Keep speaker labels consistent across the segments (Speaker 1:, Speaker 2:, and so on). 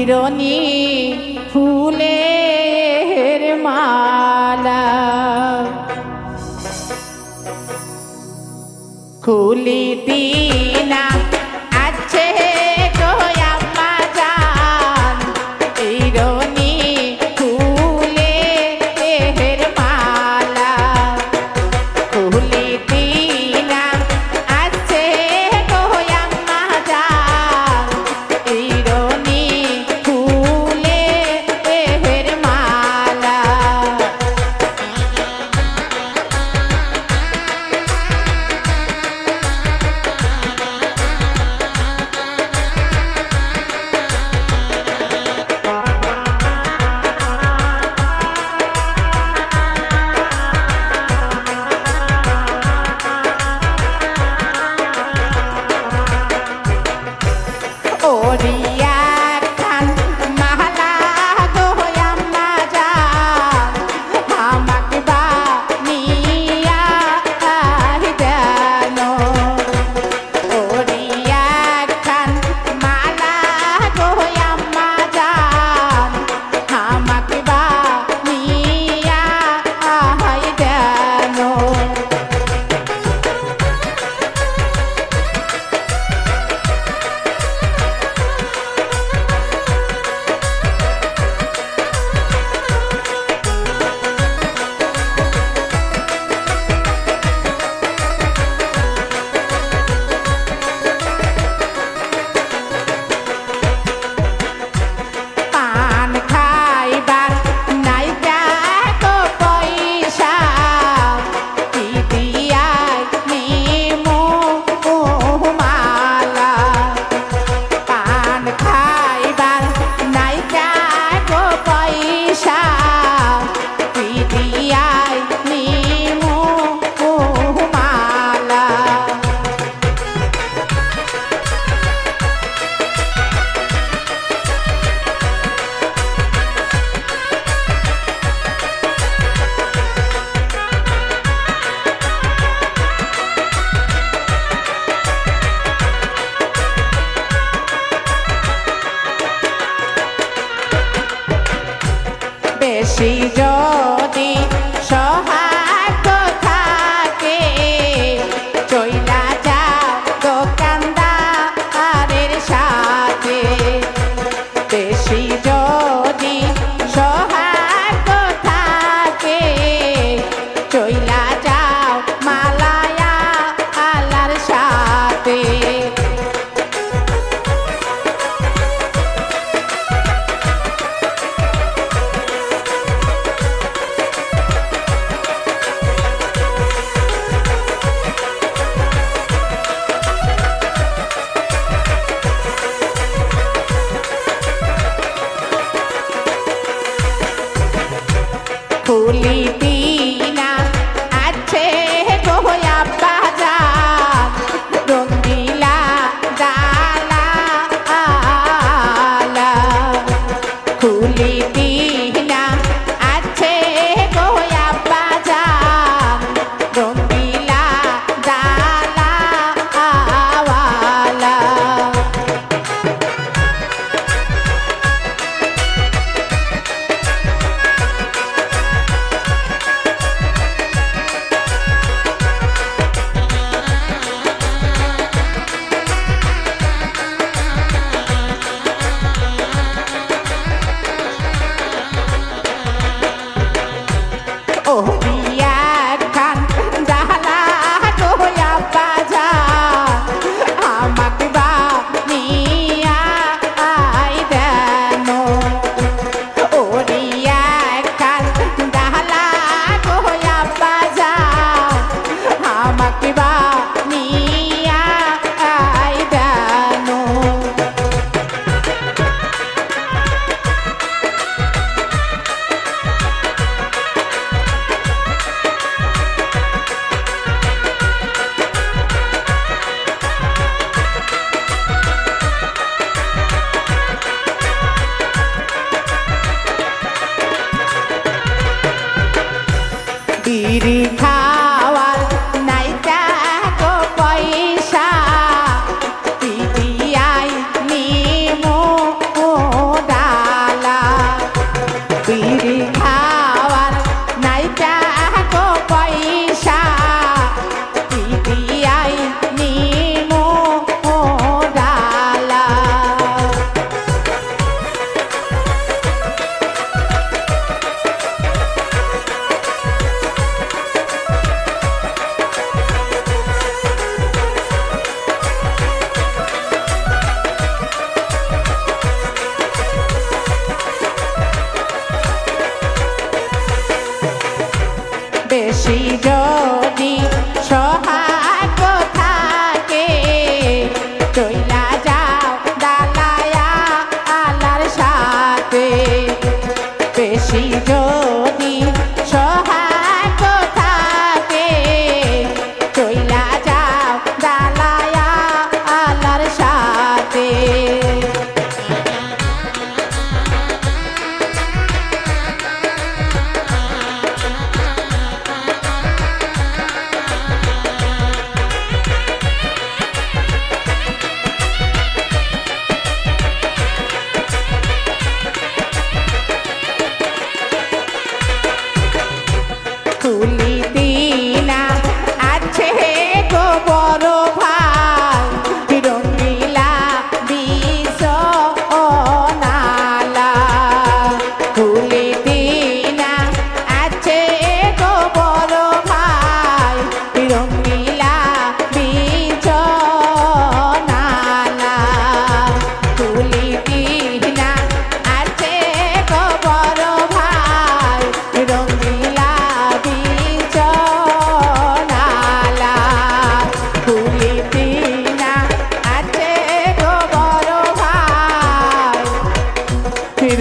Speaker 1: হিরণী ফুলের মালা খুলিতি না আছে গো আম্মা জান হিরণী ফুলের মালা খুলিতি না আছে গো আম্মা জান হিরণী ফুলের মালা ওরিয়া খান মালা গো আম্মা জান আমাকে বানিয়া দেনো ওরিয়া খান মালা গো আম্মা জান আমাকে বানিয়া দেনো পান খাইবার নাইকা গো পয়সা কি দিয়াই নিমু মালা পান খাইবার নাইকা গো পয়সা কি দিয়াই নিমু মালা বেশি যদি সহায় থাকে চইলা যাও দোকানদারের সাথে বেশি যদি সহায় থাকে চইলা যাও মালায়া আলার সাথে ফুলিতি না আছে গো আব্বা জান রঙ্গিলা ডালা আলা ফুলিতি না আছে গো আব্বা জান রঙ্গিলা ডালা আওয়ালা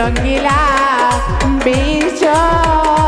Speaker 1: রঙ্গিলা বিছানা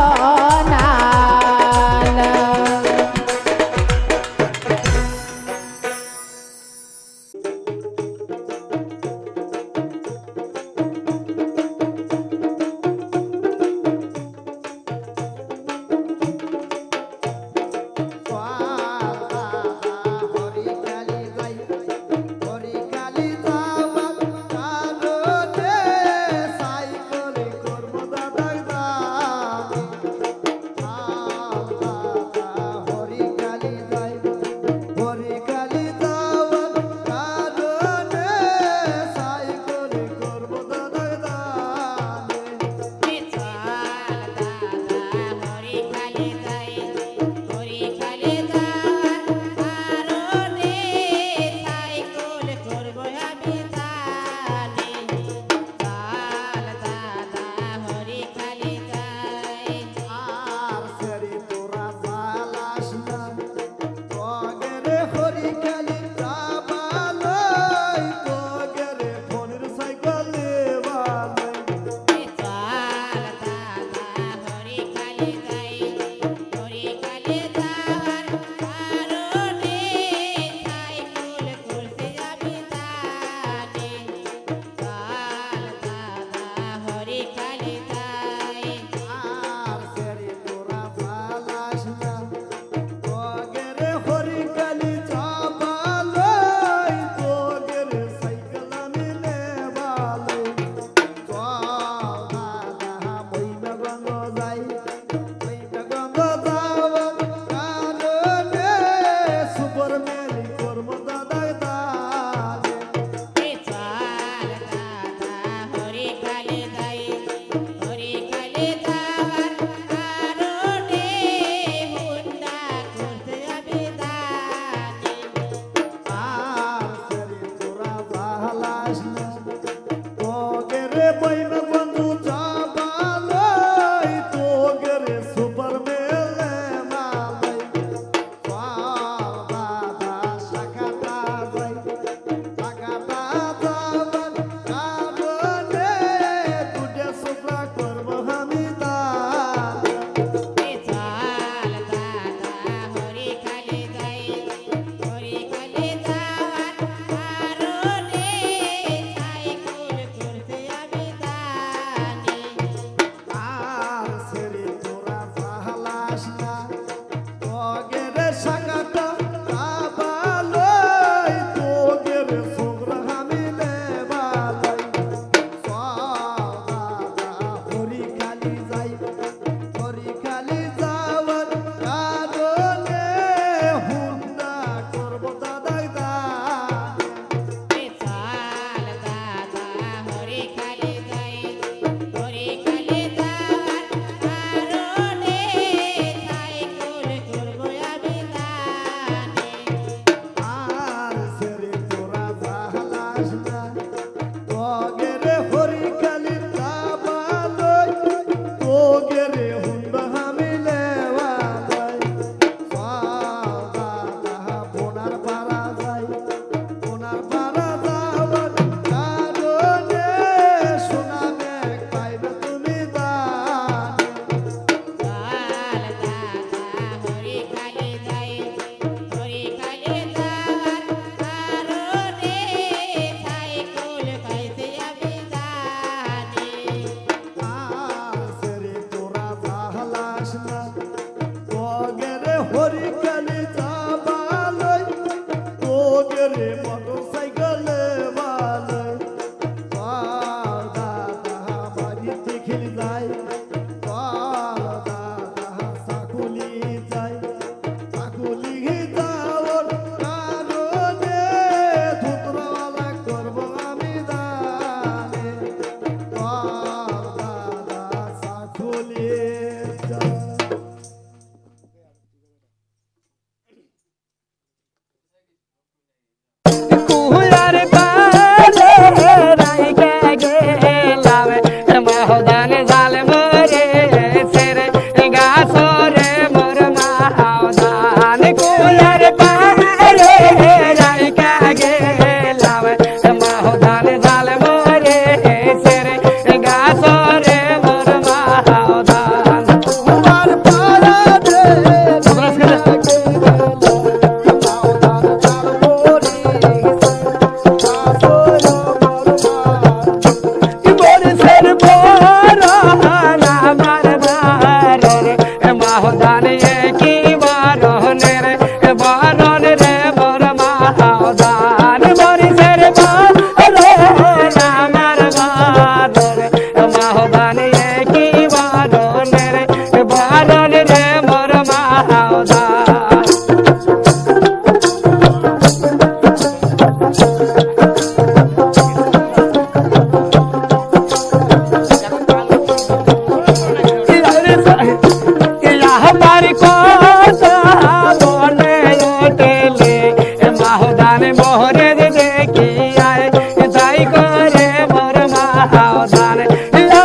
Speaker 2: দেখি আয় তাই করে মোর মাওদান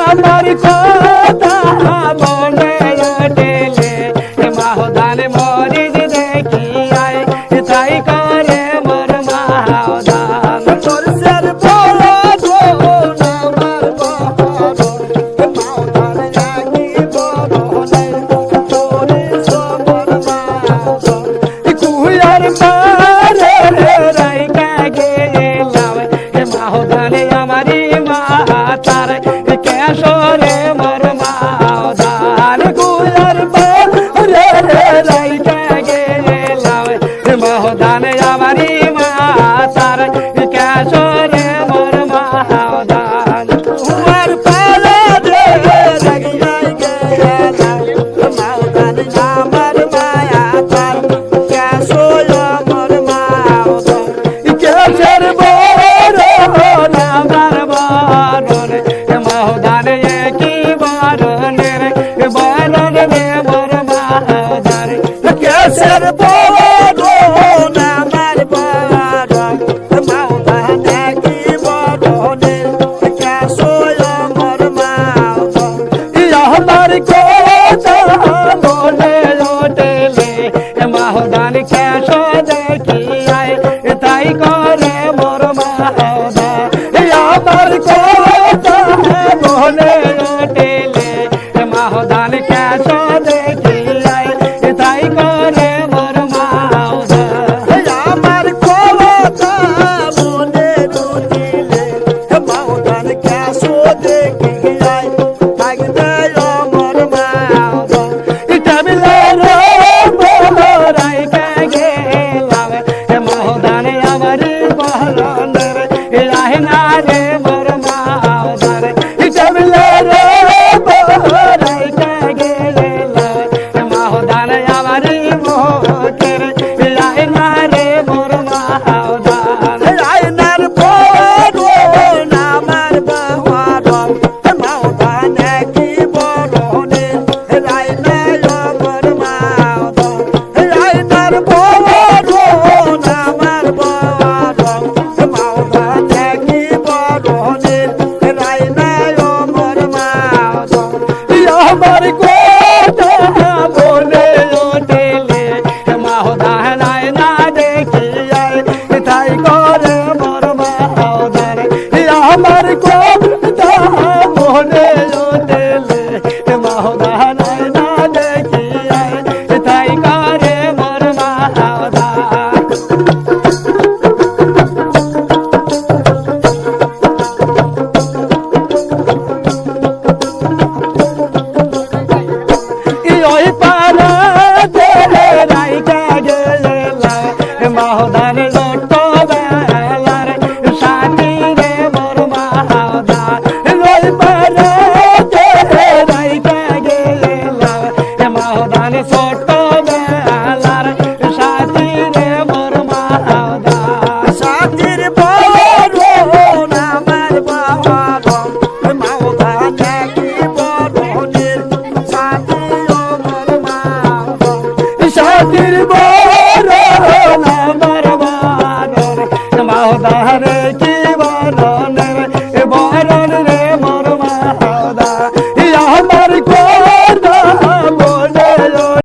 Speaker 2: আমার কথা মনে ওঠেলে মাওদান মরিদ দেখি আয় তাই করে মোর মাওদান সরষের বড় ধন আমার বড় মাওদান রাখি বড় তোরে সবর মাওদান কুয়ার পারে রাইকা গেলাম মাওদান আমারি মাতার কেশরে মোর মাওদান কুয়ার পারে রাইকা গেলাম মাওদান আমারি মাতার কেশরে মোর মাওদান কুয়ার পারে রাইকা গেলাম মাওদান আমার মায়াতার কেশরে মোর মাওদান কেশর বড় আমার বরণ মাওদান কি বরণের বরণ রে মোর মাওদান কেশর বড় আমার বরণ মাওদান কি বরণের কেশর মোর মাওদান আমার কথা মনে ওঠেলে মাওদান কেশ দেখি আয় তাই করে মোর মাওদান আমার কথা মনে ওঠেলে মাওদান কেশ দেখি আয় তাই করে মোর মাওদান আমার কথা মনে ওঠেলে মাওদান কেশ দেখি আয় তাই করে মোর মাওদান টাবিলে রে মোরাই গেলাম মাওদান আমার বহরণের লাহিনা রে মোর মাওদান টাবিলে রে মোরাই গেলাম মাওদান আমার মোটের লাহিনা রে মোর মাওদান লাহিনার বরণ আমার বহরণ মাওদান কি বরণে লাইনা মোর মাওদান লাইনার বরণ আমার বরণ মাওদান কি বরণে লাইনা মোর মাওদান আমার কথা বলে ওঠেলে মাওদান লাইনা দেখি আয় তাই করে মোর মাওদান আমার কথা মনে ওঠেলে মাওদান লাইনা দেখি আয় তাই করে মোর মাওদান ওই পারা রাইকা গেলাম মাওদান